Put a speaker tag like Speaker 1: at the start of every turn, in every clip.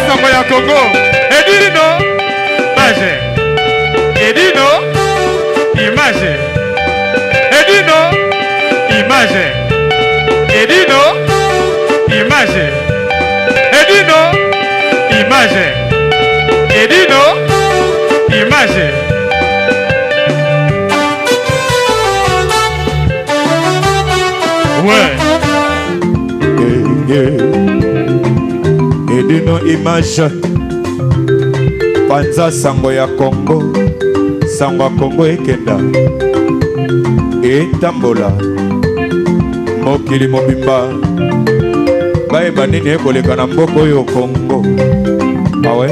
Speaker 1: sango ya Congo. Edino, image. Edino, image. Edino, image. Edino, image. Edino, image. Edino, image. Ouais.
Speaker 2: Edino image. Panza sango ya Congo. Sango ya Congo ekenda. Etambola. Mokili mobimba. Bae banini ekoleka na mboko yo Congo. Ah ouais?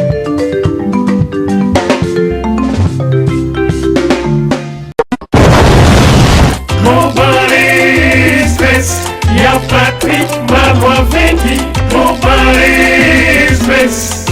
Speaker 3: Mon Paris Express, y'a Patrick Malouavengi. Mon Paris Express,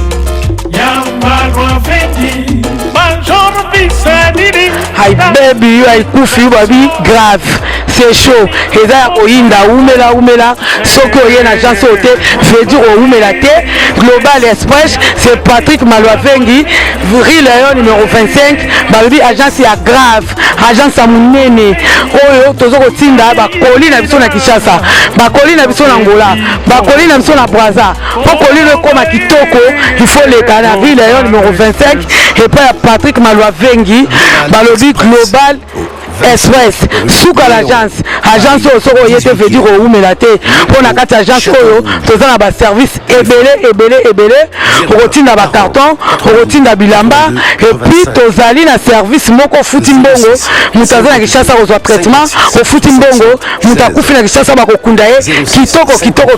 Speaker 3: y'a Malouavengi. Bonjour, Bissanini.
Speaker 4: Hi baby, you are kufi baby grave. C'est chaud. Et ça oyinda umela soki oye na agence ote veut dire umela te. Global Express, c'est Patrick Malouavengi, Rue Léon numéro 25. Baby agence ya grave, agence ya munene. Oyo tozoko tinda ba koli na biso na Kinshasa, ba koli na biso na Angola, ba koli na biso na Brazza. Pour koli le koma kitoko, il faut les canards. Rue Léon numéro 25 et puis Patrick Malouavengi, balobi Global Express souka l'agence soko yete veut dire oumela te pona kati agence oyo toza na ba service ebele okotinda ba carton okotinda bilamba et puis tozali na service moko futi mbongo mutaza na Kinshasa kozwa traitement o futi mbongo mutakufi na Kinshasa bakokunda ye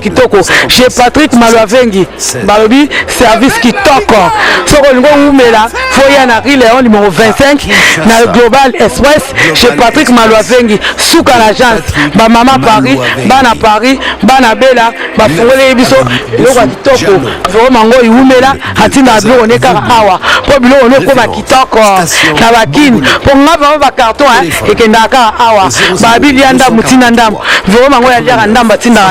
Speaker 4: kitoko chez Patrick Malouavengi balobi service kitoko soko lingo oumela foya na Rue Léon numéro 25 na Global Express Patrick Malouavengi souka l'agence ba mama Paris bana bela ba fongole biso loko kitoko vraiment ngo iumela hatina bilo oneka awa po bilo oneko ba kitoko na bakini po ngaba ba carton ekenda ka awa ba bilianda mutina ndam vraiment ngo ya ndamba tinda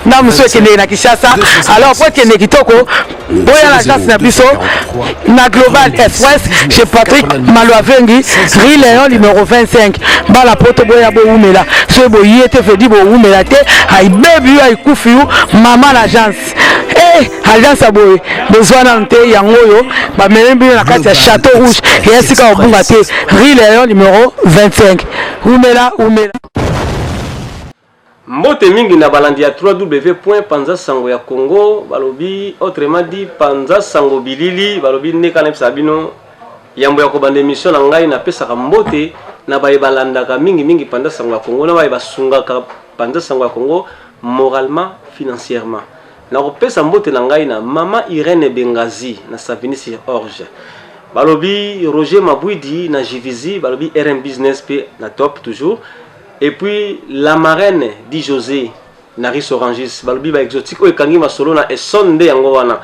Speaker 4: ndam so ekende na Kinshasa alors po ekende kitoko boya l'agence na biso na Global Express chez Patrick Malouavengi Rue Léon numéro 25 bala poto boya bo umela so bo yete fedi bo umela te ay baby ay kufiu mama l'agence agence aboye besoin nante yango yo ba melembi na kati ya Château Rouge et esika obunga te Rue Léon numéro 25 umela
Speaker 5: Mbote mingi na balandi ya www.panzasango ya Congo balobi autrement dit panza sango bilili balobi neka na sabino yambo ya kobanda émission na ngai na pesa ka mbote na baye balandaka mingi panda sango ya Congo na baye basungaka panda sango ya Congo moralement financièrement na kopesa mbote na ngai na mama Irene Bengazi na Savini sur Orge balobi Roger Mabouidi na Jivizi balobi RM Business P na top toujours et puis la marraine dit José Naris Orangis balobi ba exotique o ekangi masolo na esonde yango wana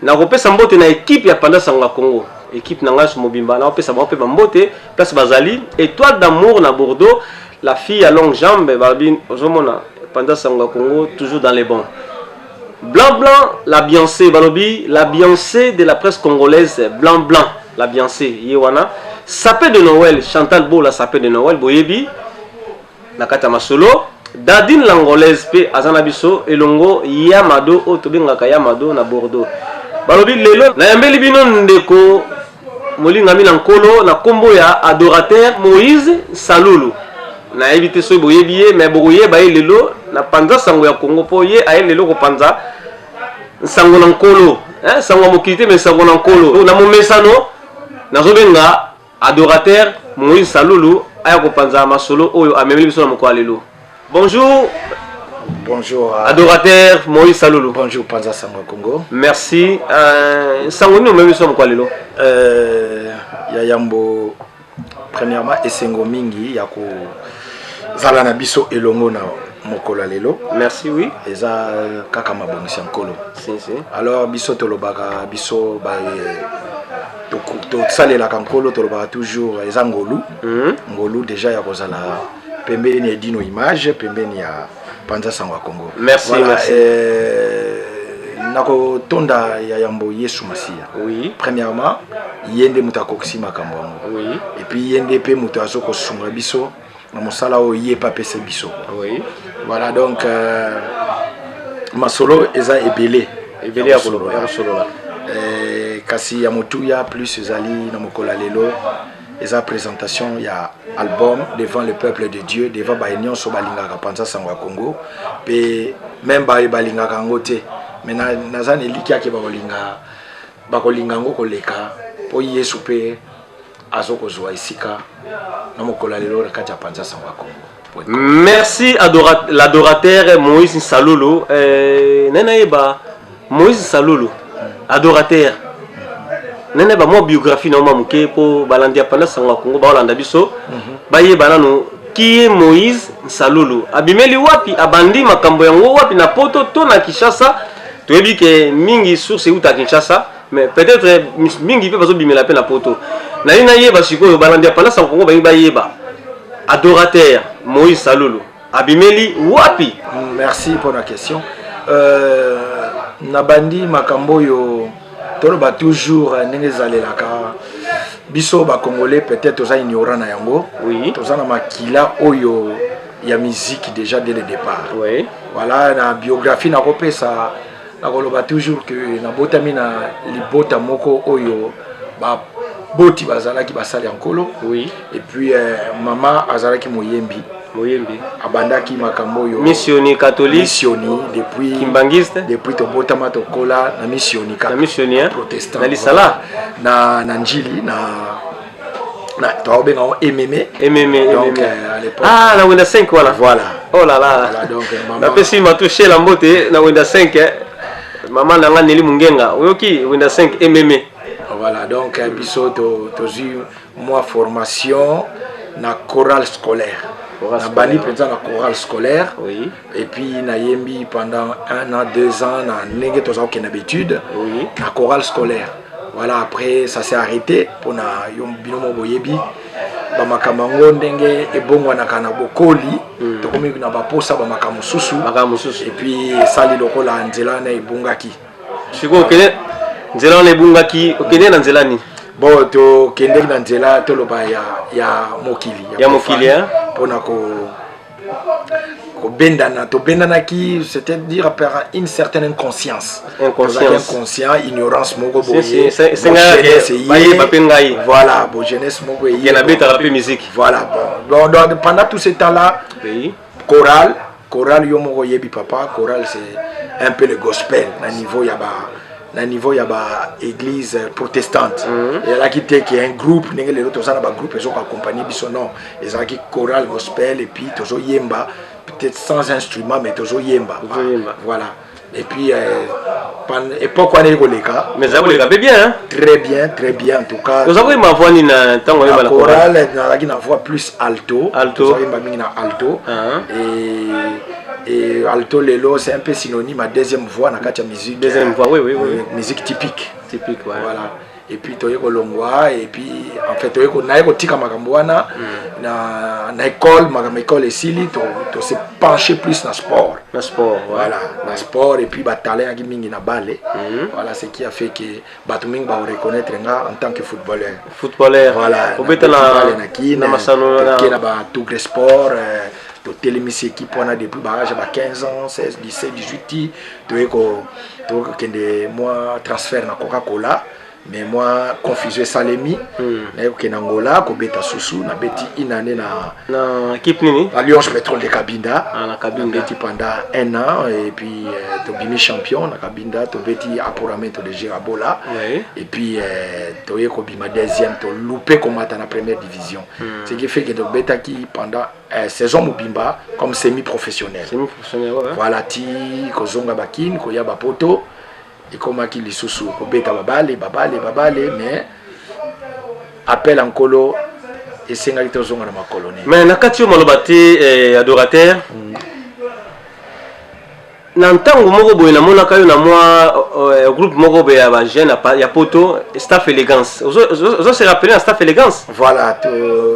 Speaker 5: na kopesa mbote na équipe ya panda sango ya Congo équipe nanga mobimba na kopesa ba mbote place bazali étoile d'amour na Bordeaux la fille à longue jambe balobi ozomona panda sango ya Congo toujours dans les bons blanc la Beyoncé balobi la Beyoncé de la presse congolaise blanc la Beyoncé yewana sapé de Noël Chantal Bo la sapé de Noël boyebi na kata masolo Dadine l'angolaise pe azana biso elongo Yamado otobengaka Yamado na Bordeaux balobi lelo na yambeli bino ndeko molinga mina nkolo na kombo ya adorateur Moïse Salulu na éviter so boyebiye mais boye ba lelo na panza sango ya Congo po ye a lelo ko panza sango na nkolo sango mokité mais sango na nkolo na momesano na zobenga adorateur Moïse Salulu aya ko panza masolo oyo amemeli biso na moko lelo. Bonjour.
Speaker 6: Bonjour.
Speaker 5: Adorateur Moïse Salulu.
Speaker 6: Bonjour Panza Sango Congo.
Speaker 5: Merci. Sango ni omemi biso moko lelo.
Speaker 6: Ya yambo premièrement esengo mingi ya ko zala na biso elongo na mokolo lelo.
Speaker 5: Merci oui.
Speaker 6: Eza kaka mabongisi nkolo.
Speaker 5: Si.
Speaker 6: Alors biso tolobaka biso ba to salela kankolo tolobaka toujours eza ngolu. Ngolu déjà ya kozala pembeni ya dino image pembeni ya Panza Sango Congo.
Speaker 5: Merci,
Speaker 6: voilà,
Speaker 5: merci.
Speaker 6: nako tonda ya yambo Yesu Masia.
Speaker 5: Oui.
Speaker 6: Premièrement, yende mutakoksi makambo.
Speaker 5: Oui.
Speaker 6: Et puis yende pe mutazo ko sunga biso na mosala o yé pa pese biso.
Speaker 5: Oui.
Speaker 6: Voilà donc masolo eza ebele.
Speaker 5: Ebele ya solo là.
Speaker 6: Kasi ya motuya plus ezali na mokola lelo eza présentation ya album devant le peuple de Dieu devant ba nyonso balingaka panza sango ya Congo pe même ba balingaka ngote mais nazana eliki yake ba kolinga ngo koleka po Yesu pe azoko zwa isika na mokola lelo kati ya panza sango ya Congo.
Speaker 5: Merci l'adorateur Moïse Salolo. Nenaeba Moïse Salolo, adorateur. Nenaeba moi biographie na moi muke po balandia pana sanga Congo ba Olanda biso. Baye banano qui est Moïse Salolo. Abimeli wapi abandi makambo yango wapi na poto to na Kinshasa. Toyebi ke mingi source uta Kinshasa, mais peut-être mingi pe bazo bimela pe na poto. Na ina yeba siko balandia pana sanga Congo ba yeba. Adorateur Moïse Salolo. Abimeli wapi?
Speaker 6: Merci pour la question. Nabandi makambo yo toloba toujours nengezalelaka biso ba congolais peut-être oza ignorant na yango.
Speaker 5: Oui.
Speaker 6: Toza na makila oyo ya musique déjà dès le départ.
Speaker 5: Oui.
Speaker 6: Voilà na biographie na kopesa na koloba toujours que na botami na libota moko oyo ba boti bazalaki basali ankolo.
Speaker 5: Oui.
Speaker 6: Et puis maman azalaki moyembi.
Speaker 5: Moyembi.
Speaker 6: Abandaki makambo yo.
Speaker 5: Missioni catholique.
Speaker 6: Missioni depuis.
Speaker 5: Kimbangiste.
Speaker 6: Depuis to botama to kola na missioni
Speaker 5: na missionnaire.
Speaker 6: Protestant.
Speaker 5: Na lisala.
Speaker 6: Na njili na to benga o MME. Donc à l'époque.
Speaker 5: Ah na Windows 5 voilà.
Speaker 6: Voilà.
Speaker 5: Oh là là.
Speaker 6: Voilà donc maman.
Speaker 5: Na pesi m'a touché la mbote na Windows 5. Maman na nga Neli Mungenga. Oyoki Windows 5 MME.
Speaker 6: Voilà donc biso to moi formation na chorale scolaire. Na bali penza na chorale scolaire.
Speaker 5: Oui.
Speaker 6: Et puis na yembi pendant 1 an 2 ans na nenge toza okena habitude.
Speaker 5: Oui.
Speaker 6: Na chorale scolaire. Voilà après ça s'est arrêté pour na yom binomo boyebi ba makamango ndenge ebongwa na kana bokoli to komi na ba posa ba makamususu.
Speaker 5: Makamususu.
Speaker 6: Et puis sali lokola nzela na ebungaki.
Speaker 5: Siko kene nzela na ebungaki okene na nzela ni.
Speaker 6: Bon to kende na nzela to loba ya mokili
Speaker 5: ya mokili hein
Speaker 6: pona ko bendana to bendana qui c'est-à-dire par une certaine inconscience inconscient ignorance moko boye voilà bo jeunesse moko
Speaker 5: y en a beta rapper musique
Speaker 6: voilà bon donc pendant tout ce temps là chorale yo moko yebi papa chorale c'est un peu le gospel na niveau ya ba église protestante et là qui était qui est un groupe n'engé les autres ça na ba groupe ils ont accompagné biso non ils ont qui chorale gospel et puis tozo yemba peut-être sans instrument mais tozo yemba voilà et puis époque on est koleka
Speaker 5: mais ça koleka bien hein
Speaker 6: très bien en tout cas
Speaker 5: vous avez ma voix ni na tango
Speaker 6: la chorale na voix plus alto
Speaker 5: alto
Speaker 6: et alto lelo c'est un peu synonyme à deuxième voix na katia musique
Speaker 5: deuxième voix oui
Speaker 6: musique typique
Speaker 5: ouais.
Speaker 6: Voilà et puis toyeko longwa et puis en fait toyeko naiko tika makambo wana na école esili to se pencher plus na sport voilà na sport et puis ba talent ki mingi na balle voilà ce qui a fait que batu mingi ba reconnaître nga en tant que footballeur voilà
Speaker 5: obeta na masano
Speaker 6: na ba tout sport to télémisi équipe on a depuis barrage à 15 ans 16 17 18 to kende moi transfert na Coca-Cola mais moi confusé Salemi na ko Angola ko beta susu na beti inane
Speaker 5: na équipe nini
Speaker 6: Alliance Pétrole de Cabinda
Speaker 5: na Cabinda
Speaker 6: beti pendant 1 an et puis to bimi champion na Cabinda to beti appuramento de Girabola et puis to yeko bima deuxième to loupé comme à la première division ce qui fait que to beta qui pendant saison mobimba comme semi-professionnel voilà ti ko zonga bakin ko ya bapoto et comme qui les sous ko beta babale mais appel en colo et senga to zonga na makolonie
Speaker 5: mais nakati malobati adorateur na ntango moko boye namonaka yo na mwa groupe moko boye ya ba jeune ya poto staff élégance ozo se rappeler na staff élégance
Speaker 6: voilà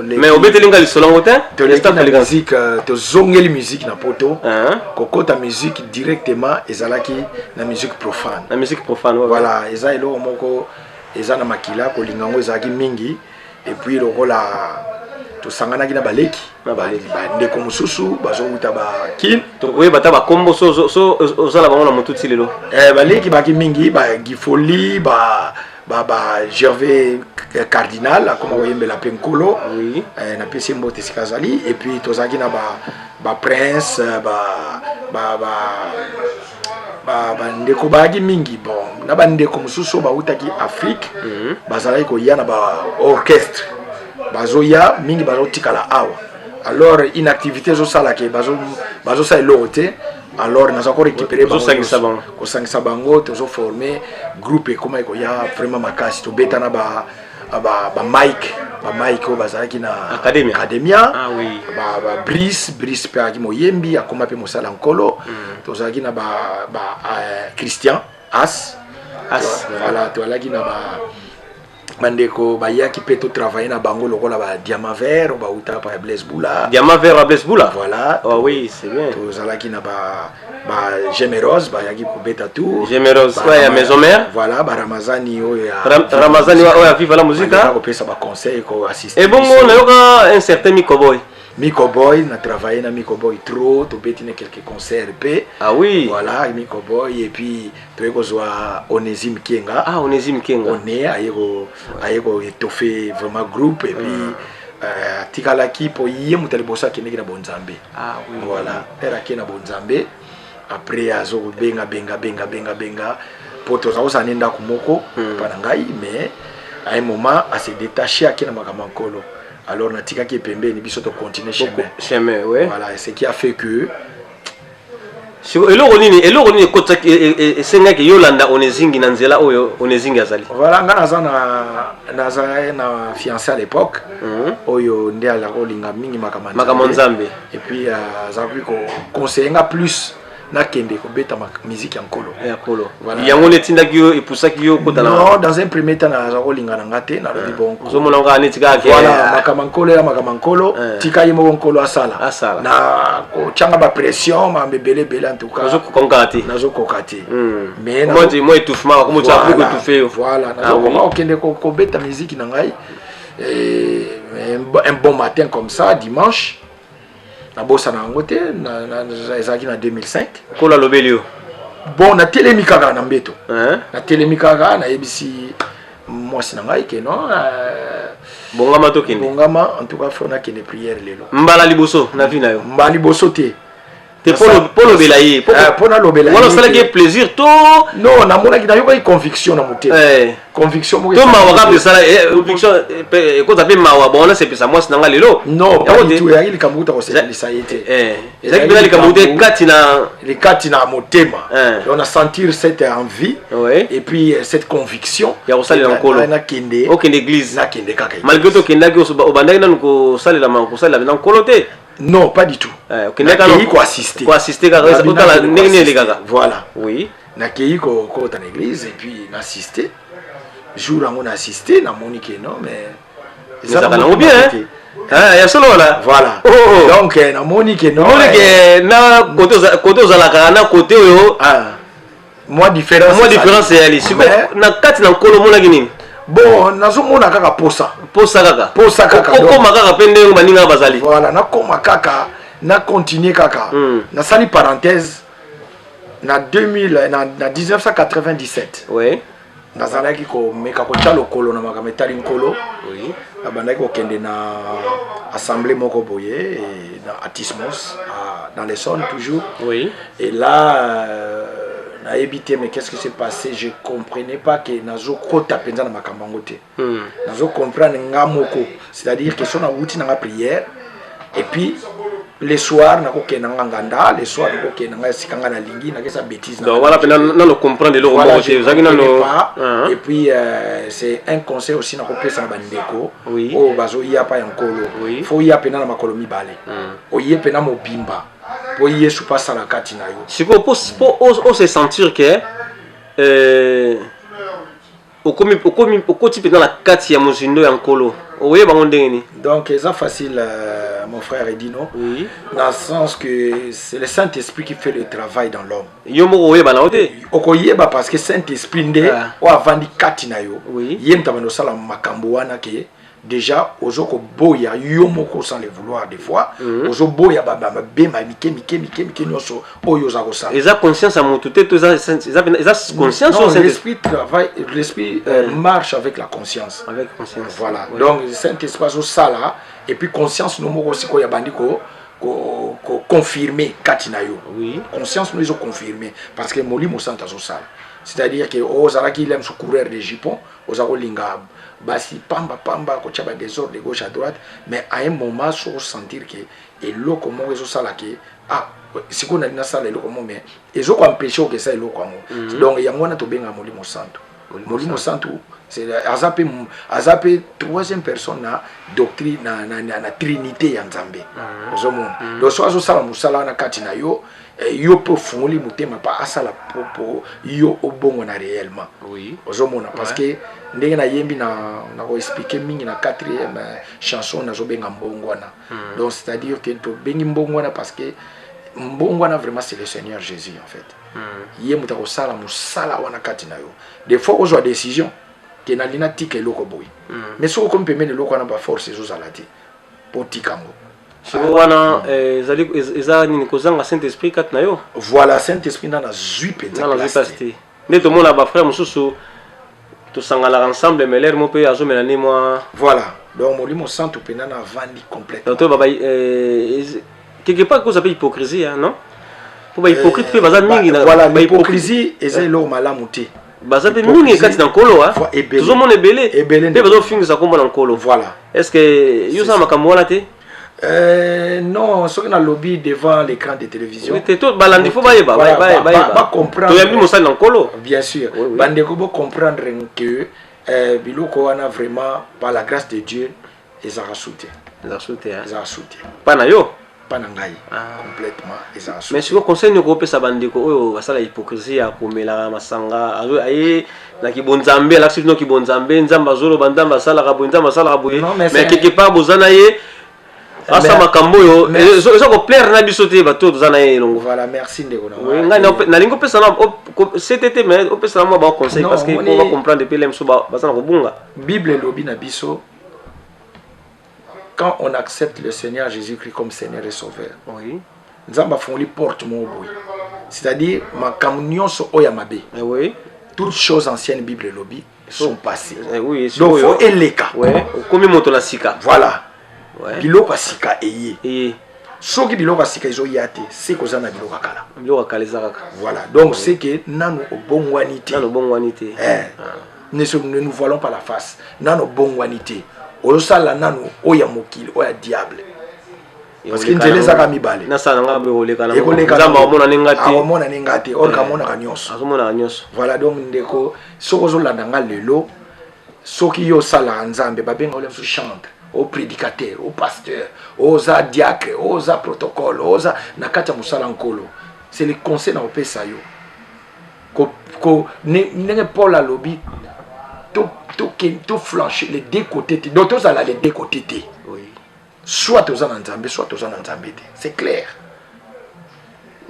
Speaker 5: mais obetelinga lisolongo te
Speaker 6: staff élégance musique to zongeli musique na poto kokota musique directement ezalaki na musique profane voilà eza eloko moko eza na makila kolingango ezalaki mingi et puis lokola tosanganaki na baleki ndeko mosusu bazowuta bakin
Speaker 5: tokoyeba ta bakombo so ozala bango na motuti lelo
Speaker 6: baleki baki mingi bagifoli Gervais Cardinal akoma koyembela mpe nkolo napesi mbote esika azali et puis tozalaki na baprince bandeko bayaki mingi bon na bandeko mosusu bawutaki afrique bazalaki koya na baorchestre bazoya mingi bazotikala awa alors inactivité ezosala ke bazosala eloko te alors naza korécupéré kosangisa bango tozoforme groupe ekoma ekoya vraiment makasi tobeta na bamike oyo bazalaki na academia brice mpe aki moyembi akoma mpe mosala nkolo tozalaki na christian as voilà toalaki na bandeko bayaki mpe totravaille na bango lokola diamant vert bauta pa Blaise Boula voilà
Speaker 5: oui c'est bien
Speaker 6: tozalaki na Gémérose bayaki kobeta tout
Speaker 5: Gémérose ya maison mère
Speaker 6: voilà Ramazani oyo
Speaker 5: Ramazani oyo vive la musique
Speaker 6: kopesa conseil ko assister
Speaker 5: et bongo nayoka un certain
Speaker 6: Miko Boy na travaillé na Miko Boy trop tobeti na quelques concerts pe voilà Miko Boy et puis toyeko zwa Onésime Kenga
Speaker 5: Onésime Kenga
Speaker 6: on est ayeko étoffer vraiment groupe et puis tikalaki po yé mutali bossa keneki na bonzambe voilà era kena bonzambe après azo benga po tozawo sanenda kumoko pana ngai mais à un moment à se détacher akina makamankolo alors natikaki pembeni biso to continuer
Speaker 5: chemin ouais
Speaker 6: voilà ce qui a fait que
Speaker 5: eloko nini kotaki esengaki yolanda Onezingi na nzela oyo Onezingi azali
Speaker 6: voilà nga naza na fiancé à l'époque oyo nde ala kolinga mingi
Speaker 5: makambo nzambe
Speaker 6: et puis azaki ko conseiller nga plus nakende kobeta musique ya nkolo
Speaker 5: yango netindaki yo epusaki yo kotana
Speaker 6: non dans un premier temps naza kolinga na ngate na lobi bon
Speaker 5: ozomona nga netika ke
Speaker 6: voilà makamankolo tika ye moko nkolo asala na kotyanga bapression mambebele en tout cas nazokoka te mais
Speaker 5: moi étouffement comme tu as pris étouffé
Speaker 6: voilà nazokoma okende kobeta musique na ngai un bon matin comme ça dimanche na bossa na ngote na ezaki na 2005
Speaker 5: kola lobelio
Speaker 6: bon na telemikaka na mbeto na telemikaka na ebisi mwasi na ngai ke non
Speaker 5: bongama to kende
Speaker 6: bongama en tout cas faut na kende prière lelo
Speaker 5: mbala liboso na vi na yo
Speaker 6: mbala liboso te
Speaker 5: polo belaye
Speaker 6: pona lobela
Speaker 5: wala sala ke plaisir to
Speaker 6: non na mona ki na yo ba conviction na mutema conviction mo
Speaker 5: to ma waka pe sala conviction ko tape ma wa bona se pesa mwasi na ngalelo
Speaker 6: non pas du tout ya ili kamuta ko se lisaite
Speaker 5: ezaki bila likamute kati na mutema on a sentir cette envie
Speaker 6: et puis cette conviction
Speaker 5: ya osala nkolo
Speaker 6: na kende
Speaker 5: okende église
Speaker 6: na kende kaka
Speaker 5: malgré to kenda ki obandaki na ko salela man ko salela na nkolo te
Speaker 6: non pas du tout
Speaker 5: ko assister kaka otala ndenge les kaka
Speaker 6: voilà
Speaker 5: oui
Speaker 6: na kei ko ta l'église et puis na assister jour on a assisté na monique non mais
Speaker 5: ça va bien ya solo wala
Speaker 6: voilà donc na monique non
Speaker 5: na côté ozalaka na côté oyo
Speaker 6: moi différence
Speaker 5: ya lisiko na kati na nkolo mona kinini
Speaker 6: bon nazomona kaka posa kaka
Speaker 5: okoma kaka pe ndenge baninga bazali
Speaker 6: voilà nakoma kaka na continuer kaka nasali parenthèse na 1997 nazalaki komeka kotya lokolo na makambo etali nkolo nabandaki kokende na assemblée moko boye na Atismos dans les Essonnes toujours et là nayebi te mais qu'est-ce qui s'est passé je comprenais pas que nazokota penza na makambo yango te nazocomprendre nga moko c'est-à-dire que so na wuti na nga prière et puis les soirs nakokenda nga nganda les soirs nakokenda nga esika nga na lingi nakesa bêtise
Speaker 5: donc voilà pendant le comprendre le mot
Speaker 6: et puis c'est un conseil aussi nakopesa na bandeko o bazo ya pa ya nkolo faut ya pena na makolo mibale o ye pena mobimba po yesu pasa la kati na yo
Speaker 5: siko pour se sentir que okoti pe dans la kati ya mozindo ya nkolo oye bango ndenge ni.
Speaker 6: Donc c'est facile mon frère Edino.
Speaker 5: Oui.
Speaker 6: Dans le sens que c'est le Saint-Esprit qui fait le travail dans l'homme.
Speaker 5: Yo moko oye bana ote.
Speaker 6: Okoyeba parce que Saint-Esprit nde o avandi kati na yo.
Speaker 5: Oui.
Speaker 6: Yemta bano sala makambo wana ke déjà ozoko boya yo moko sans le vouloir des fois ozo boya baba bema mike nyonso oyo za kosala.
Speaker 5: Eza conscience à moto te to eza conscience
Speaker 6: non, l'esprit travaille, l'esprit marche avec la conscience.
Speaker 5: Avec conscience.
Speaker 6: Voilà. Oui. Donc Saint-Esprit au sala et puis conscience no moko siko ya bandiko ko confirmer katina yo.
Speaker 5: Oui.
Speaker 6: Conscience nous ont confirmé parce que molimo santa zo sala. C'est-à-dire que ozara qui aime se courir des jupons, ozaro linga basi pamba ko chaba désordre de gauche à droite, mais à un moment so sentir que et lo comment eso sala que ah si qu'on a na sala lo comment mais ezo ko empêcher que ça lo comment. Donc yango na to benga molimo santo. Molimo santo c'est azape troisième personne na doctrine na trinité ya Nzambe. Ozomona. Donc so azo sala musala na kati na yo yo peut fongoli mutema pa asala popo yo obongo na réellement.
Speaker 5: Oui.
Speaker 6: Ozomona parce que ndenge na yembi na ko expliquer mingi na 4e chanson na zo benga mbongwana. Donc c'est-à-dire que to bengi mbongwana parce que mbongwana vraiment c'est le Seigneur Jésus en fait. Yemu ta ko sala musala wana kati na yo. Des fois ozo décision que na lina tika eloko boy. Mais so ko mpemene eloko wana ba force ezo zalati. Potikango.
Speaker 5: Wana eza nini kozanga Saint-Esprit kat na yo.
Speaker 6: Voilà, Saint-Esprit na zui penza
Speaker 5: plasté. Ne to mona ba frère mususu to sangala ensemble mais l'air mo pe azo melani moi.
Speaker 6: Voilà. Donc molimo santo pena na vandi complètement.
Speaker 5: Donc baba quelque part cause appelle hypocrisie hein, non? Pour ba hypocrite pe baza mingi na
Speaker 6: voilà, hypocrisie eza lo malamu te.
Speaker 5: Baza pe mingi kati na nkolo hein. Toujours mon ebele. Pe bazo fingi za kombo na nkolo.
Speaker 6: Voilà.
Speaker 5: Est-ce que yo za makambo wana te?
Speaker 6: Non, ce qu'on a lobby devant l'écran de télévision.
Speaker 5: Oui, tout balandi faut ba
Speaker 6: comprendre.
Speaker 5: To yambi mosala nkolo.
Speaker 6: Bien sûr. Bande ko comprendre que biloko wana vraiment par la grâce de Dieu ils ont sauté.
Speaker 5: Ils ont sauté hein.
Speaker 6: Ils ont sauté.
Speaker 5: Pas na yo.
Speaker 6: Pas na ngai. Complètement ils ont sauté.
Speaker 5: Mais si vous conseille ne ko pesa bandiko oyo basala hypocrisie ya komela masanga azo aye na kibonzambe la sino kibonzambe nzamba zolo bandamba sala ka bonzamba sala ka boye. Mais quelque part bozana ye asa makambo yo eso ko plaire na biso te bato tozana ye longo.
Speaker 6: Voilà, merci ndeko na.
Speaker 5: Oui, ngani na lingo pesa na CTT mais o pesa na mo ba conseil parce que on va comprendre depuis l'emso ba basana ko bunga. Bible
Speaker 6: lobi na biso quand on accepte le Seigneur Jésus-Christ comme Seigneur et Sauveur.
Speaker 5: Oui.
Speaker 6: Nzamba fongoli porte mo boy. C'est-à-dire makambo nyonso oya mabe.
Speaker 5: Oui.
Speaker 6: Toutes choses anciennes Bible lobi sont passées.
Speaker 5: Oui,
Speaker 6: donc faut eleka.
Speaker 5: Ouais, comme moto la sika.
Speaker 6: Voilà.
Speaker 5: Ouais.
Speaker 6: Biloko asika eye.
Speaker 5: Eye.
Speaker 6: Soki biloko asika izo yate, c'est koza na biloko kala.
Speaker 5: Biloko kala ezaka.
Speaker 6: Voilà. Donc c'est que nanu obongwanité.
Speaker 5: Nanu obongwanité.
Speaker 6: Ne nous voilons pas la face. Nanu obongwanité. Osala nanu oya mokili, oya diable. Parce que nzele zaka mibale.
Speaker 5: Na sana nga be oleka na.
Speaker 6: Nzamba omona nengati. Omona nengati, orka mona kanyoso.
Speaker 5: Azomona kanyoso.
Speaker 6: Voilà donc ndeko soko zo landanga lelo soki yo sala nzambe babenga ole so chante. Au prédicateur, au pasteur, aux diacres, aux protocoles, aux nakata musala nkolo. C'est le conseil na opesa yo. Ko ne Paul a lobby tout flancher les deux côtés. Donc tous les deux côtés. Oui. Soit aux Nzambe, soit aux Nzambe. C'est clair.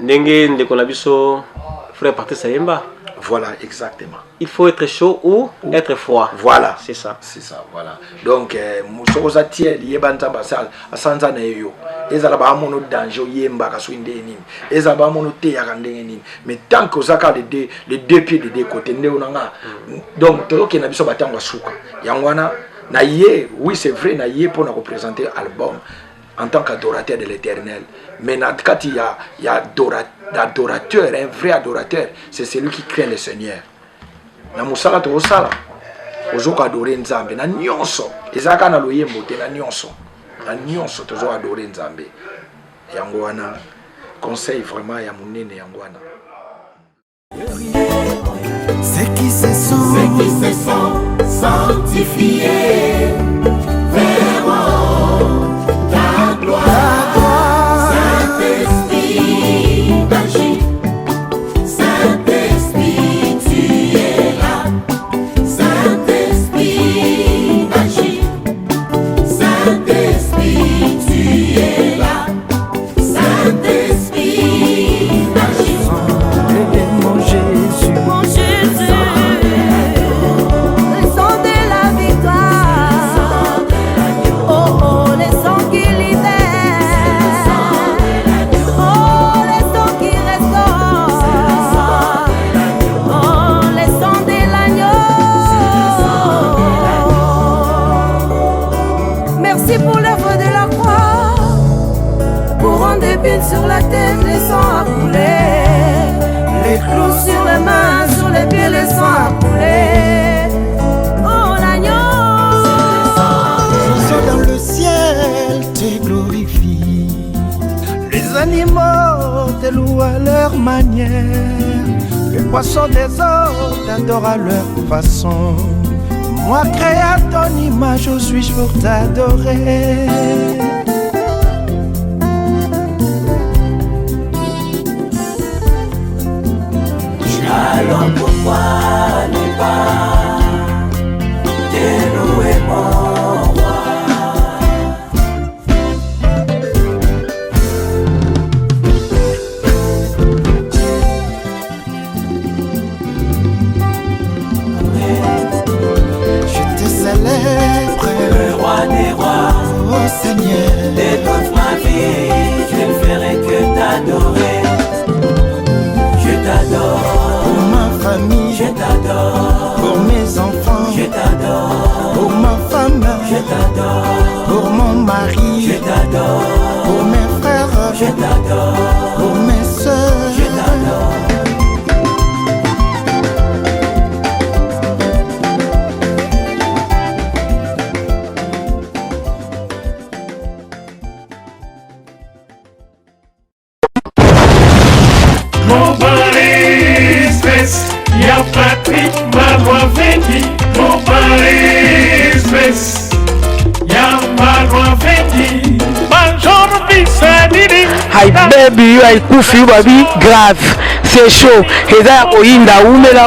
Speaker 5: Ndenge ndeko na biso frère Patrice Sayemba.
Speaker 6: Voilà, exactement.
Speaker 5: Il faut être chaud ou être froid.
Speaker 6: Voilà.
Speaker 5: C'est ça.
Speaker 6: C'est ça, voilà. Donc, musoza tiel yebanta basal asanza na yo. Ezala ba mono danger yemba ka swinde nini. Ezala ba mono te ya ndenge nini. Mais tant que ozaka les deux pieds de deux côtés ndeo nanga. Donc to ke na biso batangwa suka. Yangwana na ye, oui c'est vrai na ye pour na représenter album en tant qu'adorateur de l'Éternel. Mais quand il y a adorateur, un vrai adorateur, c'est celui qui craint le Seigneur. Na musala to osala. Ozoka adorer Nzambe na nyonso. Ezaka na loyembo te na nyonso. Na nyonso tozo adorer Nzambe. Yango wana conseil vraiment ya munene yango wana.
Speaker 7: C'est qui se sont sanctifiés verront ta gloire. Saint-Esprit poissons des eaux, t'adores à leur façon. Moi créé à ton image, où suis-je pour t'adorer?
Speaker 8: Alors pourquoi ne pas dénouer mon roi?
Speaker 7: Je te célèbre,
Speaker 8: le roi des rois,
Speaker 7: oh Seigneur.
Speaker 8: de toute ma vie, je ne ferai que t'adorer. Je t'adore.
Speaker 7: Pour ma famille,
Speaker 8: Je t'adore.
Speaker 7: pour mes enfants,
Speaker 8: Je t'adore.
Speaker 7: pour ma femme,
Speaker 8: Je t'adore.
Speaker 7: pour mon mari,
Speaker 8: Je t'adore.
Speaker 7: pour mes frères,
Speaker 8: Je t'adore.
Speaker 7: pour mes soeurs.
Speaker 8: Je t'adore.
Speaker 3: Paris Express, y'a Patrick Marois Vendi. Mon Paris Express, y'a Marois Vendi. Major Bissadini.
Speaker 4: Hai baby haikufi babi grave c'est chaud eza ya koyinda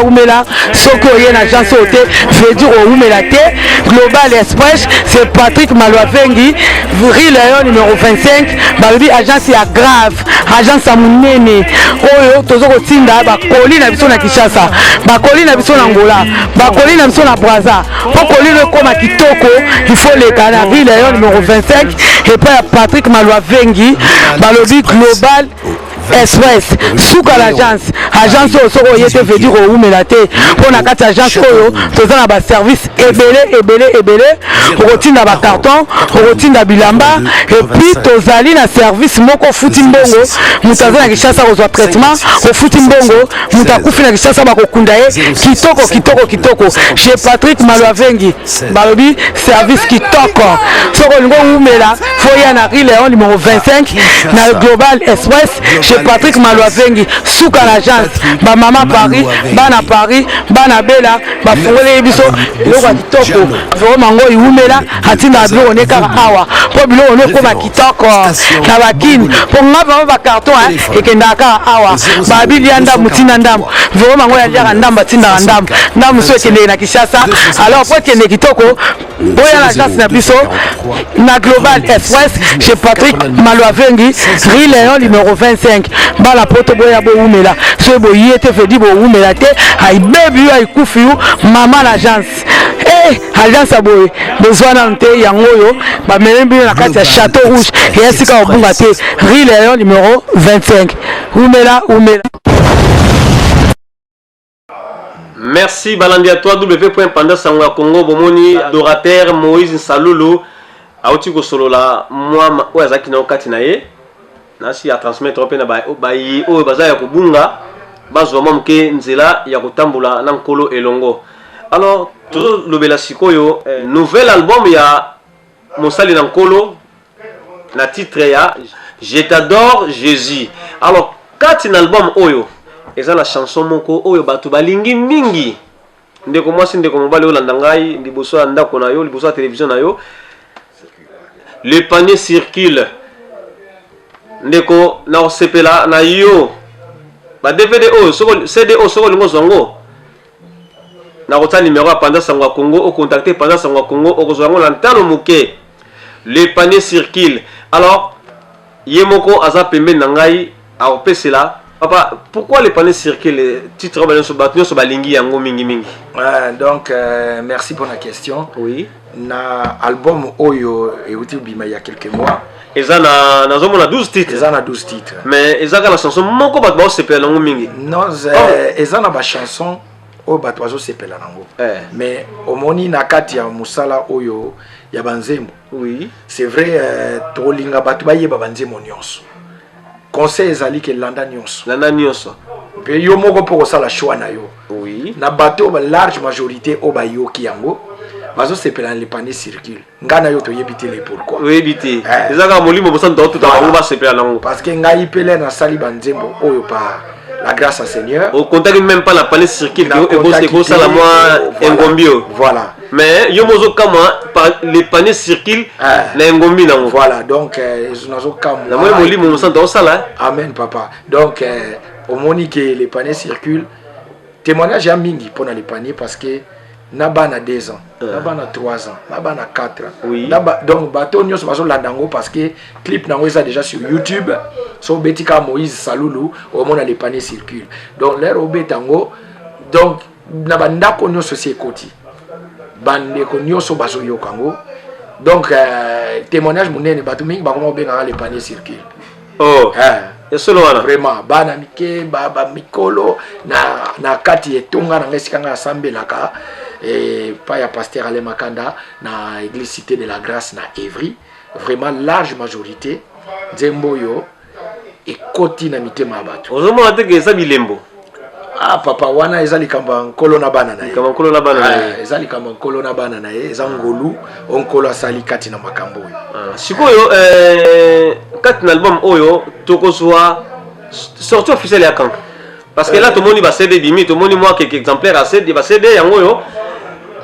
Speaker 4: umela soki oye na agence oyo te veut dire oumela te. Global Express c'est Patrick Malwavengi Rue Lion numéro 25 balobi agence ya grave agence ya monene oyo tozo kotinda bakoli na biso na Kinshasa, bakoli na biso na Angola, bakoli na biso na Brazza. Po koli le koma kitoko il faut le kana Rue Lion numéro 25 et pas Patrick Malwavengi balobi Global Express suka l'agence oyo soko yete veut dire oumela te po na kati agence oyo toza na ba service ebele okotinda ba carton okotinda bilamba et puis tozali na service moko futi mbongo mutu aza na Kinshasa kozwa traitement ofuti mbongo mutu akufi na Kinshasa bakokunda ye kitoko chez Patrick Malwavengi balobi service kitoko soko olingo oumela foya na Rue Lion numéro 25 na Global Express chez Patrick Malwavengi suka l'agence ba mama Paris bana bela bafungole biso eloko ya kitoko vraiment ngo iumela atinda biloko ne kaka awa po biloko ne ko ba kitoko na bakini po ngaba ba carton ekenda kaka awa ba bilia ndamu tina ndamu vraiment ngo ya liaka ndamu tinda ndamu so ekende na Kinshasa alors po ekende kitoko boya l'agence na biso na Global Express chez Patrick Malwavengi Rue Lion numéro 25 bala poto boya bo umela so bo yete fedi bo umela te ay baby ay kufi mama l'agence agence aboye besoin na nte yango yo ba melembi na kati ya Château Rouge et esika obunga te Rue Lion numéro 25 umela.
Speaker 5: Merci balandi à toi W.Panda Sangwa Congo bomoni adorateur Moïse Salulu auti ko solo la moi oazaki na okati na ye nasi ya transmettre pe na ba yi o baza ya kubunga bazwa moke nzela ya kutambula na nkolo elongo. Alors toujours lobela sikoyo nouvel album ya mosali na nkolo na titre ya Je t'adore Jésus. Alors kati na album oyo eza la chanson moko oyo bato balingi mingi ndeko mwasi ndeko mobali olanda ngai liboso ya ndako na yo liboso ya télévision na yo le panier circule ndeko na osepela na yo ba DVD oyo soko CD oyo soko lingo zongo na kota numéro ya Panda Sangwa Congo o contacter Panda Sangwa Congo o kozwango na ntano muke le panier circule. Alors yemoko aza pembe na ngai a opesela papa, pourquoi les panneaux circulent titre sur balingi yango mingi mingi?
Speaker 6: Donc merci pour la question.
Speaker 5: Oui.
Speaker 6: Na album Oyo et Utibima il y a quelques mois.
Speaker 5: Et ça na 12 titres.
Speaker 6: Ils en a 12 titres.
Speaker 5: Mais ils ont la chanson moko bat ba sepela nango mingi.
Speaker 6: Non, ils en a ba chanson o bat oiseau sepela nango. Mais au moni na kati ya musala Oyo ya banzembo.
Speaker 5: Oui.
Speaker 6: C'est vrai tolinga bat ba yeba banzembo nyonso. Conseil ezali ke landa nyonso pe yo moko poko sala choix na yo.
Speaker 5: Oui.
Speaker 6: Na bato ba large majorité o ba yoki yango bazo sepela le panier circule ngana yo to yebite le pourquoi.
Speaker 5: Oui bité ezaka molimo bosa ndo tout ba sepela nango
Speaker 6: parce que ngai pele na sali banzembo oyo pa la grâce à Seigneur.
Speaker 5: Au contact même pas la panier circuit et beau ça la moi Ngombio.
Speaker 6: Voilà.
Speaker 5: Mais yo mozo kama les paniers circulent na Ngombi na.
Speaker 6: Voilà, donc ils ont kama.
Speaker 5: Na moi moli mon santo sala.
Speaker 6: Amen papa. Donc au moni que les paniers circulent. Témoignage à mingi pour les paniers parce que Naba na 2 ans, Naba na 3 ans, Naba na 4 ans.
Speaker 5: Oui.
Speaker 6: Naba, donc bateau nyos baso landango parce que clip nango est déjà sur YouTube. So betika Moïse Saloulou au monde les paniers circulent. Donc l'air au betango donc naba ndako nyos aussi koti. Bande ko nyos baso yokango. Donc témoignage munene bateau mingi ba comment benga les paniers circulent.
Speaker 5: Oh.
Speaker 6: Vraiment bana mike baba mikolo na kati etonga na ngesikanga asambelaka pa ya pasteur Ale Makanda na église Cité de la Grâce na Evry, vraiment large majorité nzemboyo ekoti na mitema bato
Speaker 5: ozomona te ke ça bilembo.
Speaker 6: Ah papa wana ezali kamba nkolo na bana na ye.
Speaker 5: Kamba nkolo na bana na ye.
Speaker 6: Ezali kamba nkolo na bana na ye, ezangolu onkolo asali kati na makambo oyo.
Speaker 5: Sikoyo kati na album oyo tokozwa sortie officielle ya quand? Parce que là tout le monde va CD bimi, tout le monde moi quelques exemplaires à CD, va CD yango yo.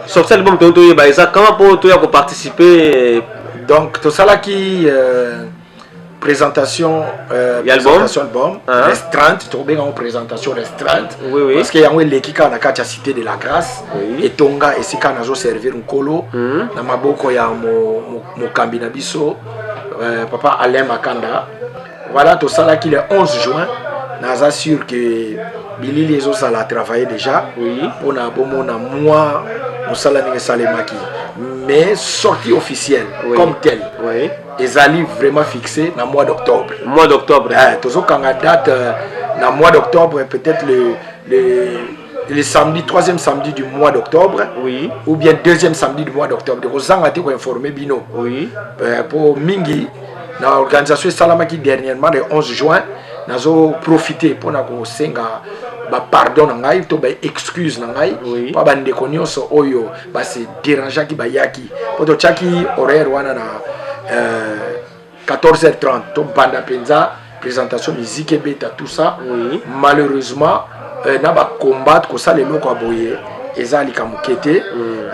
Speaker 5: Sortie album to to ba eza comment pour to ya ko participer.
Speaker 6: Donc to sala ki présentation album restreinte to benga présentation restreinte parce que yango lekika na kati ya Cité de la Grâce et tonga esika nazo servir nkolo na maboko ya mokambi na biso papa Alain Makanda. Voilà to sala ki le 11 juin naza sûr que Billy les autres a travaillé déjà on a bon na moi musala ninge salemaki mais sortie officielle comme telle ezali vraiment fixé na mois d'octobre.
Speaker 5: Mois d'octobre.
Speaker 6: Tozo kanga date na mois d'octobre peut-être le samedi, 3e samedi du mois d'octobre.
Speaker 5: Oui.
Speaker 6: Ou bien 2e samedi du mois d'octobre. De Rosanga te ko informer bino.
Speaker 5: Oui.
Speaker 6: Pour mingi na organisation salamaki dernièrement le 11 juin nazo profiter pour na ko senga ba pardon ngai to ba excuse ngai pa bande ko nyonso oyo ba se déranger ki ba yaki poto chaki horaire wana na 14h30 to banda penza présentation musique et beta tout ça malheureusement na ba combattre ko ça le loko aboye ezali kamukete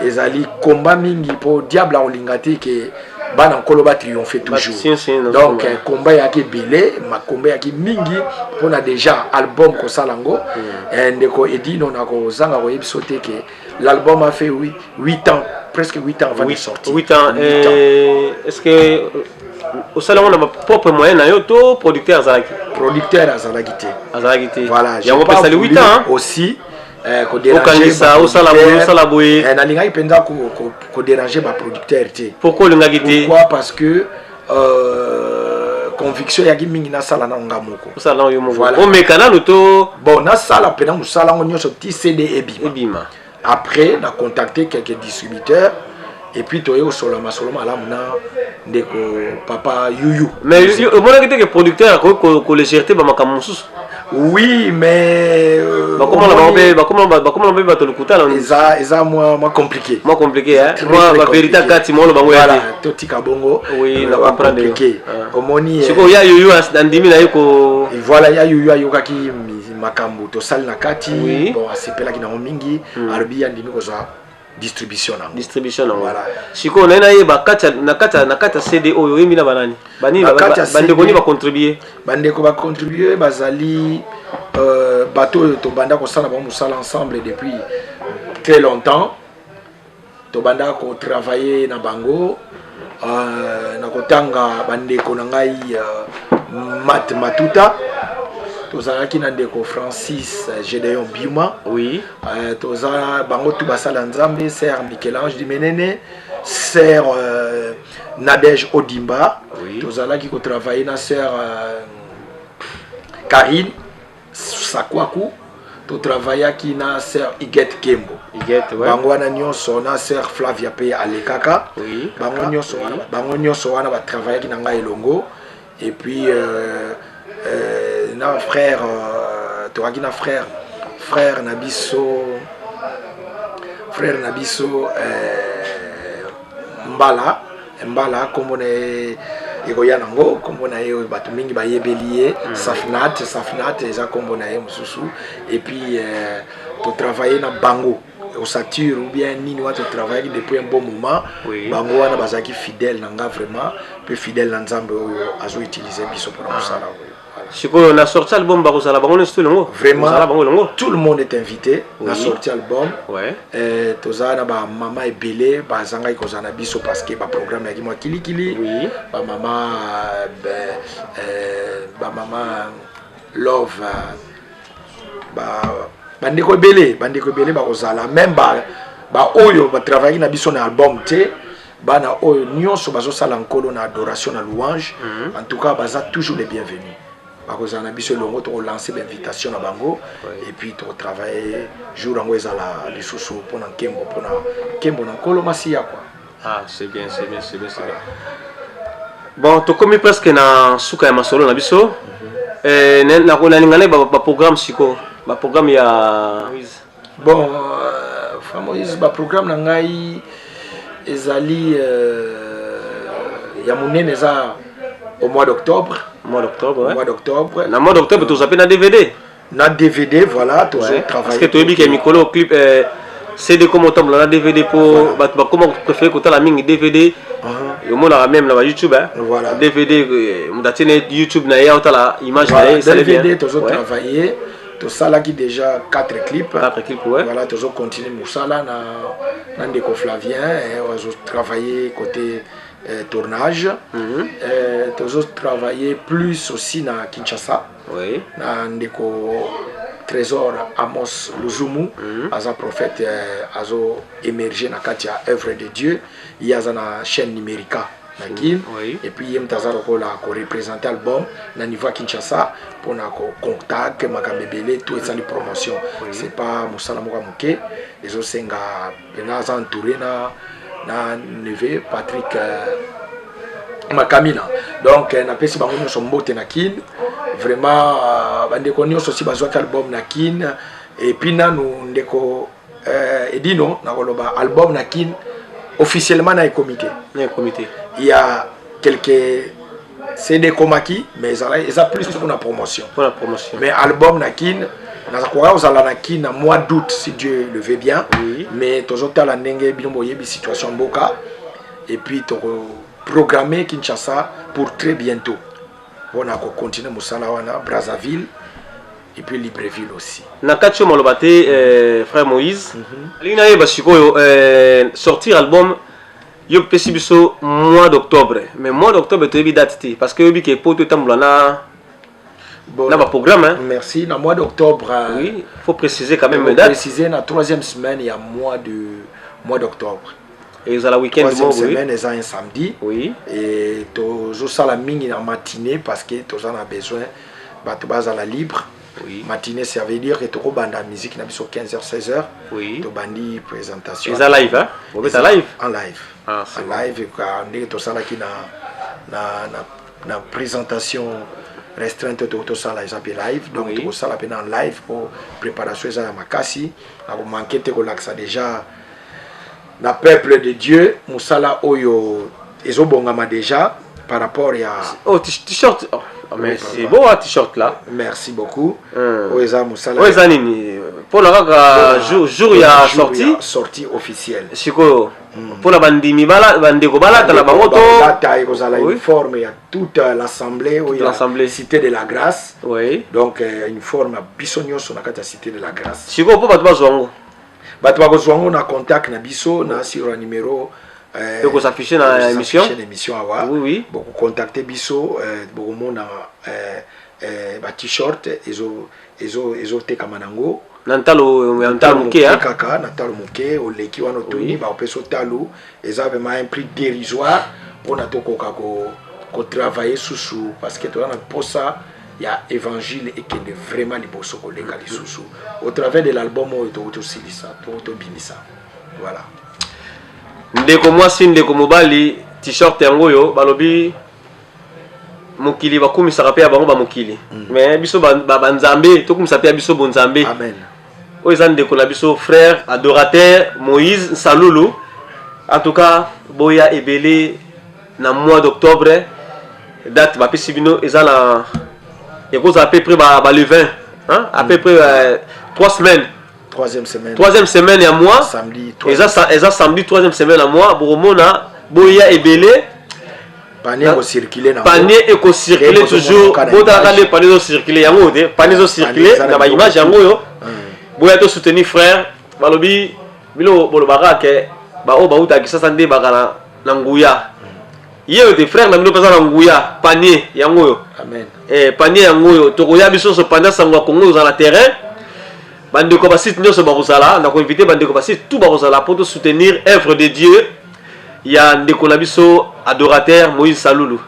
Speaker 6: ezali combat mingi po diable olingati ke bana nkolo ba triompher toujours. Donc combat yaki belé ma combat yaki mingi on a déjà album ko salango ndeko edino na ko zanga ko ebisote ke l'album a fait 8 ans presque 8 ans avant de sortir.
Speaker 5: 8 ans est-ce que au salon on a propre moyen na yo to producteur azalaki
Speaker 6: voilà
Speaker 5: il y a on peut saluer 8 ans
Speaker 6: aussi ko
Speaker 5: déranger ça au sala boye
Speaker 6: na linga ipenda ko déranger ba producteur te.
Speaker 5: Pourquoi le ngaki?
Speaker 6: Pourquoi? Parce que conviction ya mingi na sala na ngamoko
Speaker 5: sala yo mo voilà. O mekana to
Speaker 6: bon na sala pena musala ngo nyoso ti CD ebima après na contacter quelques distributeurs et puis toyo soloma la muna ndeko papa Yuyu
Speaker 5: mais au moins que producteur ko légèreté ba makamusus.
Speaker 6: Oui, mais
Speaker 5: comment on va te le coûter là?
Speaker 6: Eza moins compliqué.
Speaker 5: Moins compliqué hein. Moi la vérité kati mo lo bango
Speaker 6: voilà, toti kabongo.
Speaker 5: Oui, la comprendre.
Speaker 6: Omoni
Speaker 5: siko ya yuyu andimi na yoko.
Speaker 6: Voilà, ya yuyu ayokaki makambo to sal na kati. Bon, asepela kina mingi, arbi andimi ko za distribution
Speaker 5: voilà siko na yeba kata na kata CD oyo yemi na banani bani bande koni ba contribuer bazali bateau to banda ko sala ba musala ensemble depuis très longtemps to banda ko travailler na bango na kotanga bande ko na ngai matuta tozalaki na ndeko Francis Gédéon Biuma toza bango tu basala nzambe sœur Michel-Ange Dimenene sœur Nadège Odimba tozalaki ko travailler na sœur Karine Sakwaku to travaillaki na sœur Iguette Kembo bango wana nyonso na sœur Flavia Pe Alekaka bango nyonso wana ba travaillaki na ngai elongo et puis na frère toakina frère Nabiso Mbala comme on est
Speaker 6: ekoya nango kombo na ye bato mingi bayebeli Safnat eza kombo na ye mosusu et puis to travailler na bango au Satur ou bien nini wato travailler depuis un bon moment bango wana bazaki fidèle nanga vraiment peu fidèle na nzambe oyo azo utiliser biso pour mosala.
Speaker 5: Siko na sorti album bakozala bango nesto longo.
Speaker 6: Vraiment tout le monde est invité na sorti album.
Speaker 5: Ouais.
Speaker 6: Toza na ba mama ebele bazanga ikozana biso parce que ba programme ya kimwa kilikili.
Speaker 5: Oui.
Speaker 6: Ba mama love bandeko ebele bakozala même ba oyo ba travailler na biso na album te. Bana oyo nyonso bazosala nkolo na adoration na louange. En tout cas baza toujours les bienvenus. Parce qu'on a besoin de lancer l'invitation à Bango et puis de travailler jour en jour à les sous pour Kembo na Kolomasia quoi.
Speaker 5: Ah c'est bien. Bon, tu comme presque na suka ya masolo na biso na ngane ba programme siko ba programme ya
Speaker 6: bon Moïse ba programme na ngai ezali ya munene za au mois d'octobre.
Speaker 5: Mois d'octobre,
Speaker 6: ouais. Mois d'octobre.
Speaker 5: Na mois d'octobre, tu as na DVD.
Speaker 6: Na DVD, voilà, tu as travaillé.
Speaker 5: Parce que tu as dit que Mikolo clip CD comme autant na DVD pour comment préférer que tu la ming DVD. Yo mo la même na YouTube hein.
Speaker 6: Voilà.
Speaker 5: DVD mudatene YouTube na ya la image
Speaker 6: na ça DVD tu as travaillé. Tu as là qui déjà 4 clips.
Speaker 5: 4 clips ouais.
Speaker 6: Voilà, tu as continué musala na ndeko Flavien et on a travaillé côté tournage. Tu as travaillé plus aussi na Kinshasa.
Speaker 5: Oui.
Speaker 6: Na ndeko Trésor Amos Luzumu, as prophète azo émergé na katia œuvre de Dieu. Il y a na chaîne numérique
Speaker 5: oui.
Speaker 6: Et puis il y a représenter l'album na niveau Kinshasa pour na contact makabebele tout et ça les promotions. C'est pas musala moka muke. Les autres senga benaza entouré na neveu Patrick Makamina. Donc na pesi bango nyonso mbote na kin vraiment bandeko nyonso si bazwa album na kin et puis nanu ndeko Edino na koloba album na kin officiellement na comité. Il y a quelques CD komaki mais ils a plus pour la promotion.
Speaker 5: Pour la promotion.
Speaker 6: Mais album na kin na zakora ozala na kin na mois d'août si Dieu le veut bien.
Speaker 5: Oui.
Speaker 6: Mais tozota la ndenge bilombo yebi situation mboka et puis to programmé Kinshasa pour très bientôt. On a continué Moussala wana Brazzaville et puis Libreville aussi.
Speaker 5: Nakacho Molobate frère Moïse. Lina yeba sikoyo sortir album yo pesi biso mois d'octobre. Mais mois d'octobre to yebi date ti parce que yebi ke poto tambula na ba programme hein.
Speaker 6: Merci. Dans mois d'octobre
Speaker 5: oui, faut préciser quand même date.
Speaker 6: Préciser la troisième semaine il y a mois d'octobre.
Speaker 5: Et ils ont la week-end
Speaker 6: troisième semaine, ils ont un samedi.
Speaker 5: Oui.
Speaker 6: Et tu as la mine en matinée parce que tu as besoin de la libre.
Speaker 5: Oui.
Speaker 6: Matinée, ça veut dire que tu as la musique 15h, 16h.
Speaker 5: Oui.
Speaker 6: Tu as une présentation.
Speaker 5: Ils ont live, hein? Vous êtes en live?
Speaker 6: En live.
Speaker 5: Ah,
Speaker 6: en live, tu as la présentation restreinte de live. Donc, tu as la en live pour préparation de la makasi. Tu manqué de déjà. Le peuple de Dieu, Moussala Oyo, ils ont bon déjà par rapport à.
Speaker 5: Oh, t-shirt. Oh, mais c'est beau, un t-shirt là.
Speaker 6: Merci beaucoup. Oeza Moussala.
Speaker 5: Oeza Nini. Pour le jour, il y a
Speaker 6: sortie officielle.
Speaker 5: Siko. Pour la bandimi bala, bandeko bala, dans la bangoto.
Speaker 6: Ils ont la uniforme, il y a toute l'assemblée,
Speaker 5: l'assemblée.
Speaker 6: Cité de la Grâce.
Speaker 5: Oui.
Speaker 6: Donc, une forme bisogno sur la Cité de la Grâce.
Speaker 5: Siko, pour pas zongo.
Speaker 6: Bato bakozwango na contact na biso na sur un numéro
Speaker 5: donc s'afficher dans l'émission
Speaker 6: awa
Speaker 5: oui oui
Speaker 6: beaucoup contacter biso beaucoup mona ba t-shirt ezo te kamanango
Speaker 5: nantalo muke hein
Speaker 6: kaka nantalo muke oleki wana toni ba peso talo eza vraiment un prix dérisoire pour na tokoka ko travailler sous parce que toi na posa il y a évangile et qui est vraiment liboso kolenga lisusu au travers de l'album to silisa to bimisa voilà
Speaker 5: ndeko mwasi ndeko mobali t-shirt yango yo balobi mokili bakumisa pe bango ba mokili mais biso ba nzambe to kumisa pe biso bonzambe
Speaker 6: amen
Speaker 5: o ezan ndeko na biso frère adorateur Moïse Salulu en tout cas boya ebele na mois d'octobre date bapesi bino eza na ekoza à peu près le 20 hein? À peu près 3 semaines. Troisième semaine ya mois.
Speaker 6: Samedi.
Speaker 5: Eza samedi 3e semaine ya mois. Boromona boya ebele.
Speaker 6: Panier au circuler na.
Speaker 5: Panier eko circuler toujours. Botaka les paniers au circuler yango de. Paniers au circuler na ba image yango yo. Boya to soutenir frère. Balobi bilo bolobaka ke ba o ba uta kisasa nde bakala na nguya. Yé des frères na mino pesa na nguya panier yango yo.
Speaker 6: Amen.
Speaker 5: Panier yango yo tokoya biso so pendant sango Congo dans la terrain. Bandeko basit nyonso bakozala na ko inviter bandeko basit tout bakozala pour te soutenir œuvre de Dieu. Il y a ndeko na biso adorateur Moïse Saloulou.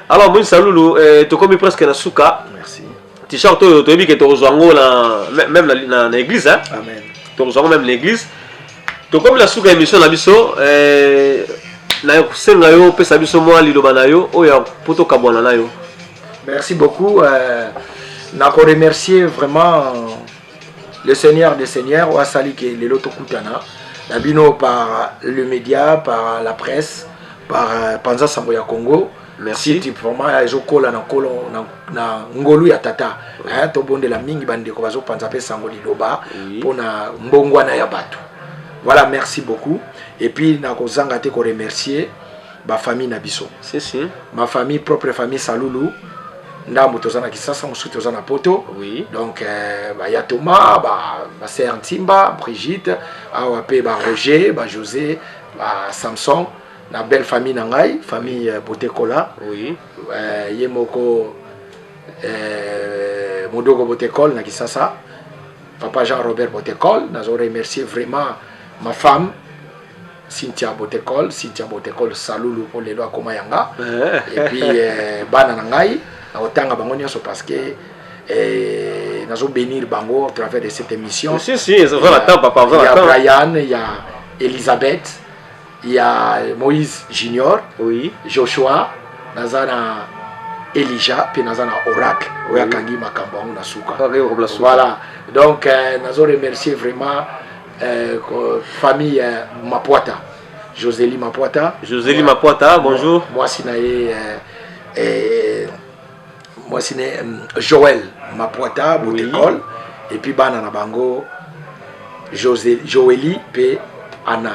Speaker 5: Alors Moïse Saloulou to komi presque na suka.
Speaker 6: Merci.
Speaker 5: T-shirt to yebi ke to rejoindre la même na église hein.
Speaker 6: Amen.
Speaker 5: To rejoindre même l'église. To komi la suka émission na biso na yo senga yo pesa biso moi liloba na yo oya poto kabwana na yo.
Speaker 6: Merci beaucoup. Na ko remercier vraiment le Seigneur des Seigneurs, Ouassali qui est le Loto Koutana, Nabino par le média, par la presse, par Panza Samboya Congo.
Speaker 5: Merci.
Speaker 6: Si vraiment ezokola na kolo na ngolu ya tata. To bonde la mingi bande ko bazo panza pe sango liloba pona mbongwana ya batu. Voilà, merci beaucoup. Et puis na ko zanga te ko remercier ba famille na biso.
Speaker 5: Si.
Speaker 6: Ma famille, propre famille Saloulou. Ndambo tozana kisasa musutu tozana poto.
Speaker 5: Oui.
Speaker 6: Donc ya Thomas, ba sœur Ntimba, Brigitte, awa pe ba Roger, ba José, ba Samson, na belle famille nangai, famille Botekola.
Speaker 5: Oui.
Speaker 6: Yemoko Modogo Botekol na kisasa. Papa Jean-Robert Botekol, nazo remercier vraiment ma femme Cynthia Botekol Saloulou pour les lois comme yanga. Et puis bana nangai na otanga bango nyonso parce que nazo bénir bango à travers de cette émission.
Speaker 5: Si, ça va la temps papa,
Speaker 6: il y a Brian, il y a Elisabeth, il y a Moïse Junior,
Speaker 5: oui,
Speaker 6: Joshua, nazana Elijah, puis nazana Oracle, oya kangi makambo na suka. Voilà. Donc nazo remercier vraiment famille Mapuata. Josélie Mapuata,
Speaker 5: bonjour.
Speaker 6: Moi c'est Joël Mapuata Botekol, et puis bana na bango Joélie pe Anna.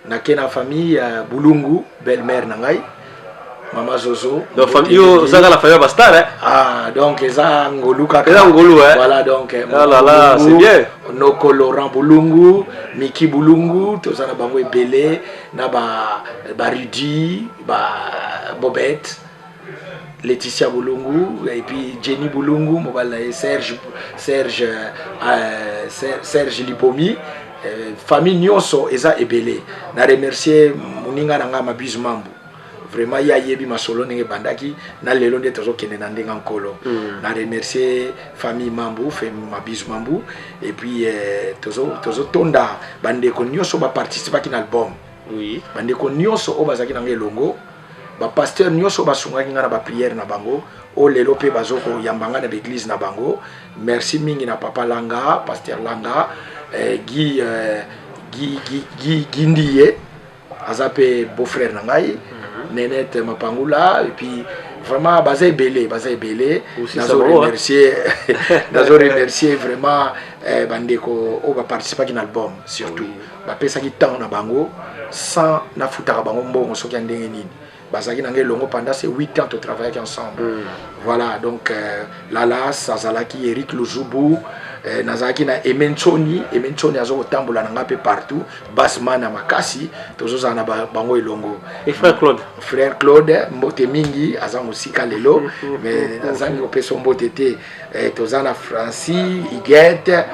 Speaker 6: Na kena famille Bulungu, belle-mère nangai, Mama Zozo.
Speaker 5: Donc famille ça la famille Bastar hein.
Speaker 6: Ah donc eza ngolu kaka.
Speaker 5: Eza ngolu hein.
Speaker 6: Voilà donc
Speaker 5: c'est bien.
Speaker 6: Noko Laurent Bulungu, Miki Bulungu, tous na bango ebele na ba Rudi, ba Bobette, Laetitia Bulungu et puis Jenny Bulungu, mobile Serge Lipomi. Famille nyonso eza ebele. Na remercier muninga nanga Mabizu Mambu. Vraiment ya yebi masolo nenge bandaki na lelo nde tozo kende na ndenga nkolo. Na remercier famille Mambu, famille Mabizu Mambu et puis tozo tonda bande ko nyonso ba participer ki na album.
Speaker 5: Oui.
Speaker 6: Bande ko nyonso o bazaki na ngelongo. Ba pasteur nyonso basungaki ngana ba prière na bango. O lelo pe bazoko yambanga na l'église na bango. Merci mingi na papa Langa, pasteur Langa, Guy Ndiye, azape beau-frère nangai, Nenette Mapangula, et puis vraiment bazé belé. Nazo remercier vraiment bandeko o ba participer à l'album surtout. Ba pesa ki temps na bango sans na futaka bango mbongo soki ndenge nini. Bazaki nangé longo pendant ces 8 ans de travailler ensemble. Voilà donc Lala Sazalaki, Eric Luzubu, Nazaki na Emenchoni azo tambola nanga pe partout, Basman na Makasi, tozo na bango elongo.
Speaker 5: Et frère
Speaker 6: Claude mbote mingi aza musika lelo, mais nazangi ko peso mbote te tozana Francis, Iguette,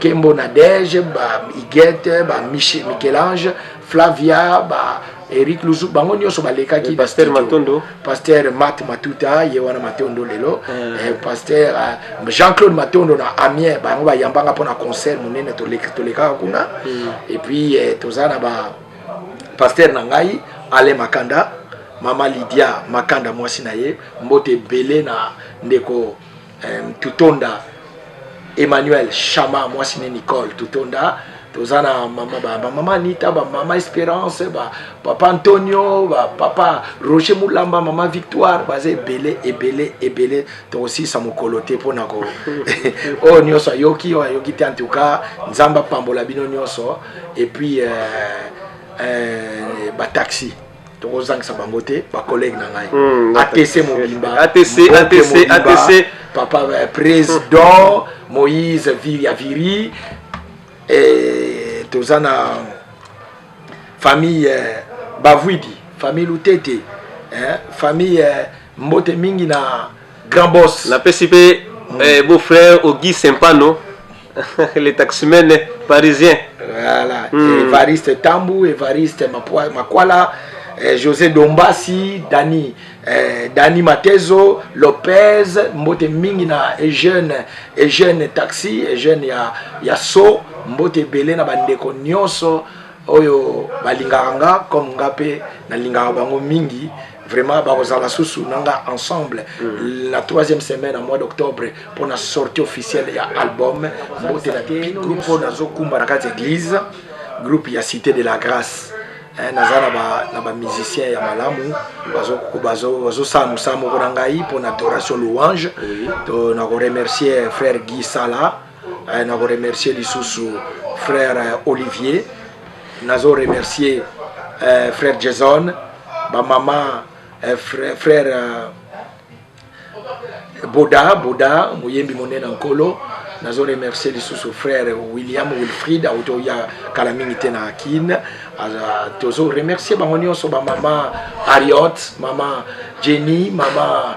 Speaker 6: Kembo Nadege, ba Iguette, ba Michel-Ange, Flavia, ba Eric Luzu bango nyonso baleka ki
Speaker 5: pasteur Matondo,
Speaker 6: pasteur Mat Matuta yewana Matondo lelo, pasteur Jean-Claude Matondo na Amiens bango ba yambanga pona concert munene to leka kuna, et puis tozana ba pasteur nangai Ale Makanda, mama Lydia Makanda mwasi na ye mbote belé na ndeko Tutonda Emmanuel Chama mwasi ne Nicole Tutonda, tozana maman Anita, maman Espérance, papa Antonio, papa Roger Moulamba, maman Victoire, basé belé, to aussi ça mokoloté pour nako. Oh nyoso yoki en tout cas, nzamba pambola bino nyoso et puis taxi. Tozang sa bangote, ba collègue na ngai. ATC Mobimba. ATC. Papa président Moïse Viri. Et tozana famille Bavouidi, famille Lutete, famille Mbote Mingi na Grand Boss.
Speaker 5: La PCP, beau-frère Ogui Sempano, les taximens parisiens.
Speaker 6: Voilà, Évariste Tambou, Évariste Makwala, José Dombasi, Dani Matezo, Lopez, Mbote Mingi na Eugène Taxi, Eugène ya So, Mbote Belé na bandeko nyonso oyo balinganga comme ngape na linganga bango mingi vraiment bakozala susu nanga ensemble la 3e semaine en mois d'octobre pour la sortie officielle ya album Mbote na groupe nazo kumba na kati église groupe ya Cité de la Grâce nazana ba musicien ya malamu bazo samu ko ngai pour adoration louange to na ko remercier frère Guy Sala na ko remercier lisusu frère Olivier nazo remercier frère Jason ba maman frère Boda muyembi monena nkolo nazo remercier lisusu frère William Wilfried auto ya kalamingite na Akin tozo remercier bango nyonso ba maman Ariot, maman Jenny, maman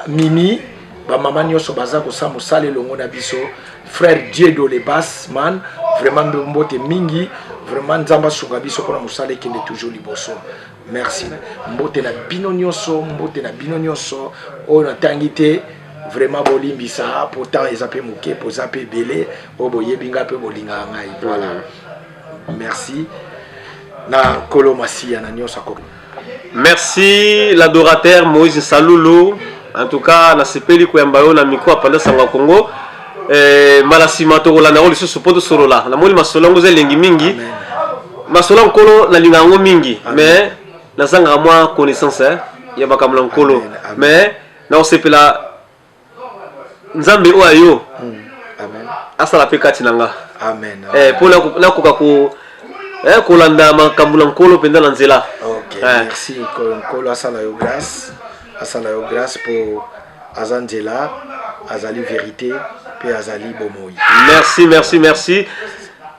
Speaker 6: Mimi, ba maman nyonso baza ko sa mosale longo na biso frère Diedo le bass man vraiment mbote mingi vraiment nzamba suka biso ko na mosale kende toujours liboso. Merci mbote na bino nyonso o na tangite vraiment bolimbisa pourtant ezape moke po zape belé o boyebinga pe bolinga ngai voilà. Merci na Kolomasia na nyonso ko.
Speaker 5: Merci l'adorateur Moïse Saloulou. En tout cas, na sepeli ko yamba yo na miko apanda sanga Congo. Malasima to la na oli so poto sorola. Na moli masolongo ze lengi mingi. Masolongo kolo na linga ngo mingi. Mais na sanga moi connaissance ya bakamla nkolo. Mais na osepela nzambe o ayo.
Speaker 6: Amen.
Speaker 5: Asala pe kati nanga.
Speaker 6: Amen.
Speaker 5: Pour na koka ko kolanda makamla nkolo penda na nzela.
Speaker 6: OK, merci Nkolo asala yo grâce pour Azanzela, Azali vérité, puis Azali bomoi.
Speaker 5: Merci.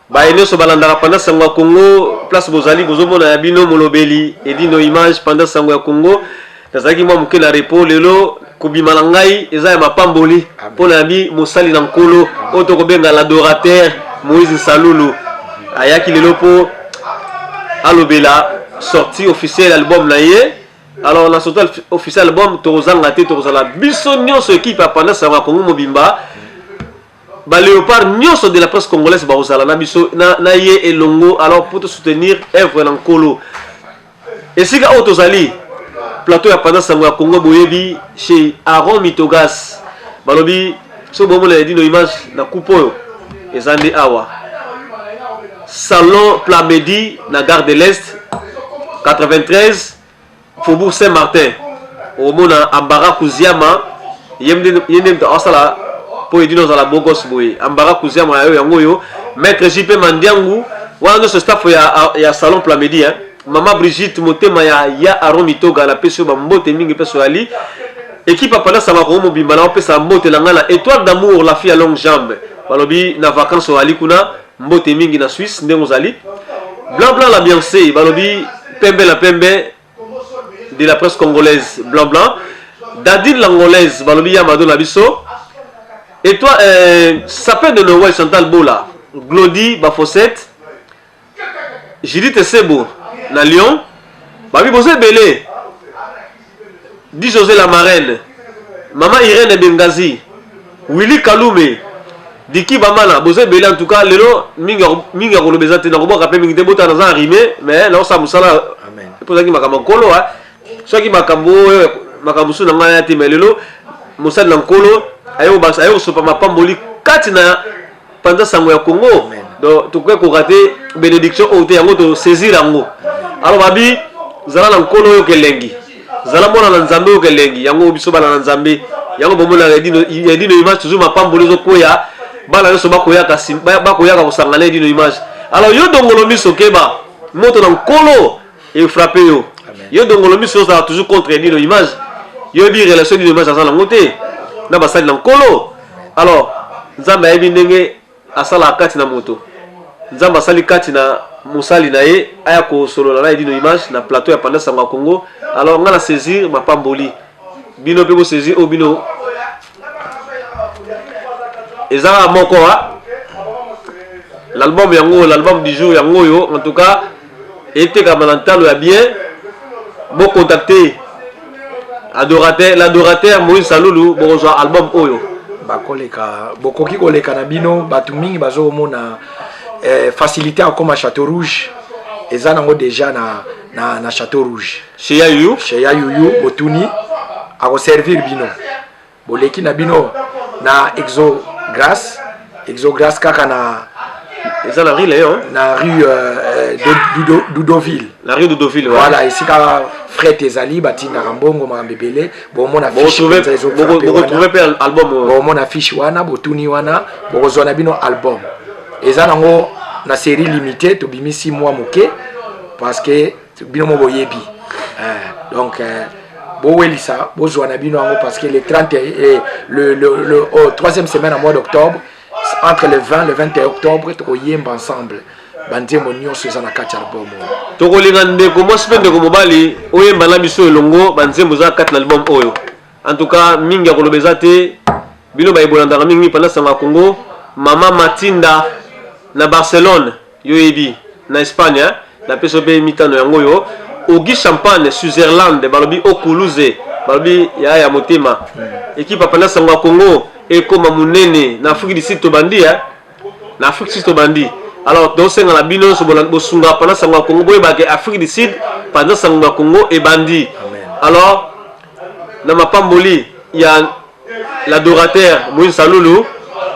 Speaker 5: Baïno so balanda pendant sangwa Congo, place bozali bozomona bino molobeli edino image pendant sangwa Congo. Nazaki mwa muke na repo lelo kubimala ngai eza ya mapamboli pona bi mosali na nkolo oto kobenga l'adorateur Moïse Saloulou. Ayaki lelo po alobela sortie officielle album na ye. Alors la sortie officielle album tozanga te tozala biso nyonso équipe pendant sangwa Congo mobimba. Ba léopard nyonso de la presse congolaise ba ozala na biso na ye elongo alors pour te soutenir œuvre na nkolo. Et si ga otozali plateau ya pendant sangwa Congo boyebi chez Aaron Mitogas balobi so bomo la dino image na kupo ezande awa salon Plamedi na gare de l'Est 93 Faubourg Saint-Martin au mona Ambara Kuziama yende osala po edino za la bogos boye Ambara Kuziama yo yango yo maître JP Mandiangu wana so staff ya salon Plamedi Maman Brigitte Motema ya Aaron Mitoga la peso ba mbote mingi peso ali équipe apana sama ko mo bimbala on pesa mbote la ngala étoile d'amour la fille à longue jambe balobi na vacances ali kuna mbote mingi na Suisse ndengo zali blanc l'ambiance balobi pembe la pembe de la presse congolaise blanc Dadine l'angolaise balobi ya mado la biso étoile sapin de Noël Chantal Bola Glody Bafosette Judith Sebo na Lyon babi bozé belé dit José la marraine maman Irène Bengazi Willy Kalume Diki Bamana bozé belé en tout cas lelo minga ko lobeza te na ko boka mingi te bota na za rimé mais na sa musala
Speaker 6: amen
Speaker 5: pour ki makambo kolo so ki makambo su na ngaya te mais lelo musala na nkolo ayo basa ayo so pa mapamboli kati na pendant sango ya Congo. Donc tu peux rater bénédiction au yango to saisir yango. Alors babi zala na nkolo yo kelengi. Zala mona na nzambe yo kelengi. Yango biso bana na nzambe. Yango bomona edino image toujours mapamboli zo koya. Bala yo so bakoya kasi bakoya ka kosangana edino image. Alors yo dongolo miso keba moto na nkolo et frapper yo. Yo dongolo miso ça toujours contre edino image. Yo bi relation edino image ça na ngote. Na basali na nkolo. Alors nzambe ayebi ndenge asala kati na moto. Nzamba sali kati na musali na ye aya ko solo na edino image na plateau ya pendant sango Congo. Alors ngala saisir mapamboli bino pe bo saisir o bino ezala moko l'album yango l'album du jour yango yo en tout cas était comme l'antalo ya bien bo contacter l'adorateur Moïse Salulu bo rejoindre album oyo
Speaker 6: bakoleka bokoki koleka na bino batu mingi bazo mona facilité comme à Château Rouge et ça nango déjà na Château Rouge
Speaker 5: chez Yayu
Speaker 6: botuni a servir bino boleki na bino na Exo Grâce kaka na
Speaker 5: ça la rue là
Speaker 6: na rue Doudoville
Speaker 5: la rue Doudoville
Speaker 6: voilà ici ka frère Tezali batina rambongo mambebele bon mon affiche
Speaker 5: vous retrouvez album
Speaker 6: bon mon affiche wana botuni wana bokozwa na bino album eza nango na série limitée to bimi 6 mois moké parce que bino mo boyebi donc bowelisa bozwa na bino nango parce que le 30 et le 3e semaine au mois d'octobre entre le 20 et le 21 octobre to yemba ensemble bandemo nyonso eza na kati album
Speaker 5: to kolinga ndeko mo spende ko mobali oyemba na biso elongo banzembo za kati na album oyo en tout cas mingi akolobeza te bino bayibolanda mingi pendant sango Congo mama Matinda na Barcelone yoyebi na Espagne na peso pe mitano yango yo Ogi Champagne Switzerland balobi okuluze balobi ya motema équipe pendant sango Congo et comme munene na Afrique du Sud to bandi na Afrique du Sud to bandi alors donc c'est la bino so bosunga pendant sango Congo boye ba ke Afrique du Sud pendant sango Congo et bandi alors na mapamboli il y a l'adorateur Moïse Salulu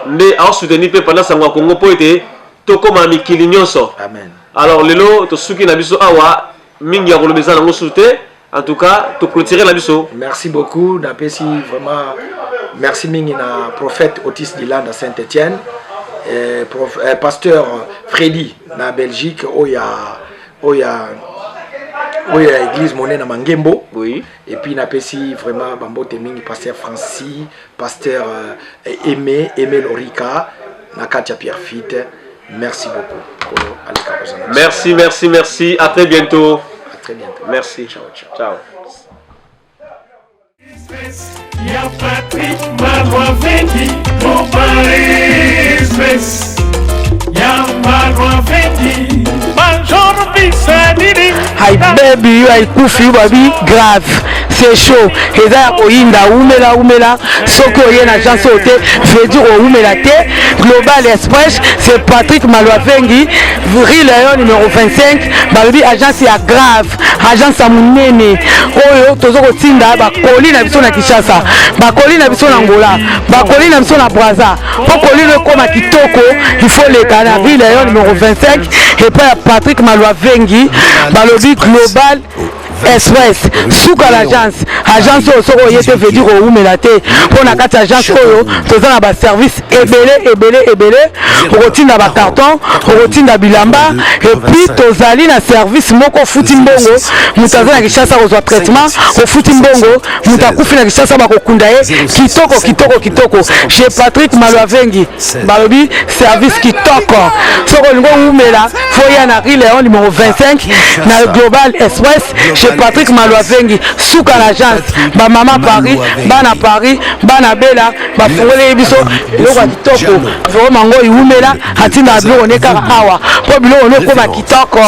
Speaker 5: ndé a soutenu pendant sango Congo po été to comme mikili nyonso
Speaker 6: amen
Speaker 5: alors lelo to suki na biso awa mingi ya kolobeza nango souté en tout cas to clôturer la biso
Speaker 6: merci beaucoup na pesi vraiment merci mingi na prophète Otis Dylan à Saint-Étienne pasteur Freddy na Belgique oya église monnaie na Mangembo
Speaker 5: oui
Speaker 6: et puis na pesi vraiment bambote mingi pasteur Francis pasteur Aimé Lorika na Katia Pierrefitte merci beaucoup
Speaker 5: merci à très bientôt merci ciao
Speaker 3: Y'a Patrick Marois Vendi pour Paris Express. Y'a Marois Vendi, Major Bissadini.
Speaker 4: Hi baby, you are kufi baby grave. C'est chaud. Eza ya koyinda umela soko oye na agence ote veut dire umela te. Global Express, c'est Patrick Malwavengi, Vril Lion numéro 25, baby agence ya grave, agence ya munene. Oyo tozo kotinda ba koli na biso na Kinshasa, ba koli na biso na Angola, ba koli na biso na Brazza. Pour koli le koma kitoko, il faut le kana Vril Lion numéro 25 et puis Patrick Malwavengi, balobi Global Express suka l'agence oyo yete veut dire oumela te pona kati agence oyo toza na ba service ebele okotinda ba carton okotinda bilamba et puis tozali na service moko futi mbongo mutu aza na Kinshasa kozwa traitement ofuti mbongo mutu akufi na Kinshasa bakokunda ye kitoko chez Patrick Malwavengi balobi service kitoko soko olingo oumela foya na Rue Léon numéro 25 na Global Express chez Patrick Malwavengi suka l'agence ba mama Paris bana bela ba fongole biso eloko kitoko vraiment ngo iumela atinda biloko ne kaka awa po biloko ne ko ba kitoko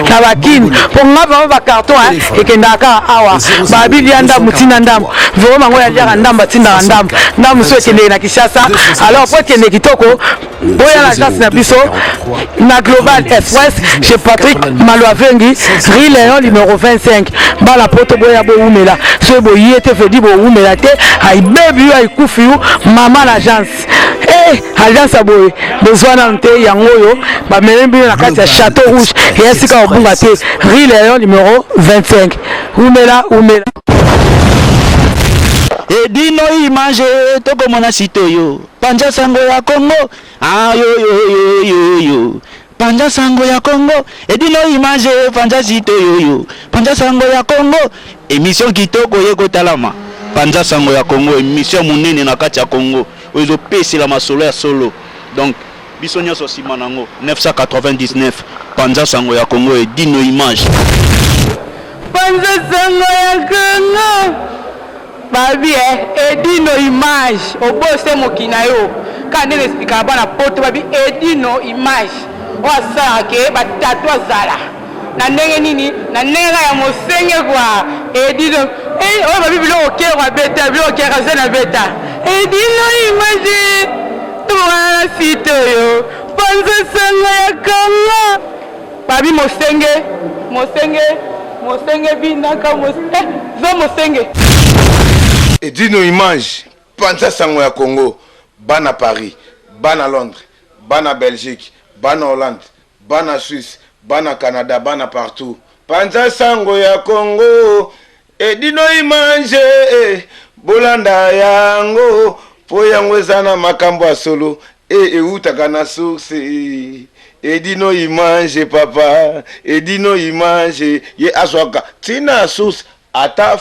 Speaker 4: na bakini po ngaba ba carton ekenda kaka awa ba bilianda mutina ndam vraiment ngo ya jaka ndamba tinda ndam so ekende na Kinshasa alors po ekende kitoko boya l'agence na biso na Global Express chez Patrick Malwavengi Rue Léon numéro 25 bala poto boya bo umela so bo yete fedi bo umela te ay baby ay kufi mama l'agence alliance ya boye besoin na te yango oyo bameli bino na kati ya Château Rouge eya sika obunga te rue Léon numéro 25 umela
Speaker 9: edino image tokomona site oyo panja sango ya Congo yo panja sango ya Congo edino image panja site oyo panja sango ya Congo émission kitoko yekotalama panja sango ya Congo émission monene na kati ya Congo oyo pesela masolo ya solo donc biso nyonso sima nango 999 panja sango ya Congo edino image
Speaker 4: panja sango ya Congo babi edino image obose mokina yo kandi explica bana poto babi edino image osala ke batatu azala na ndenge nini na ndenge ya mosenge kwa edino oyo babi bilo okera beta bilo okera zena beta edino image tuwana site yo panza sanga ya Congo babi mosenge binaka zo mosenge
Speaker 10: edino image panza sango ya Congo bana Paris bana Londres bana Belgique bana Hollande bana Suisse bana Canada bana partout panza sango ya Congo edino image bolanda yango po yango ezana makambo ya solo eutaka na source edino image papa edino image ye azwaka tina source ata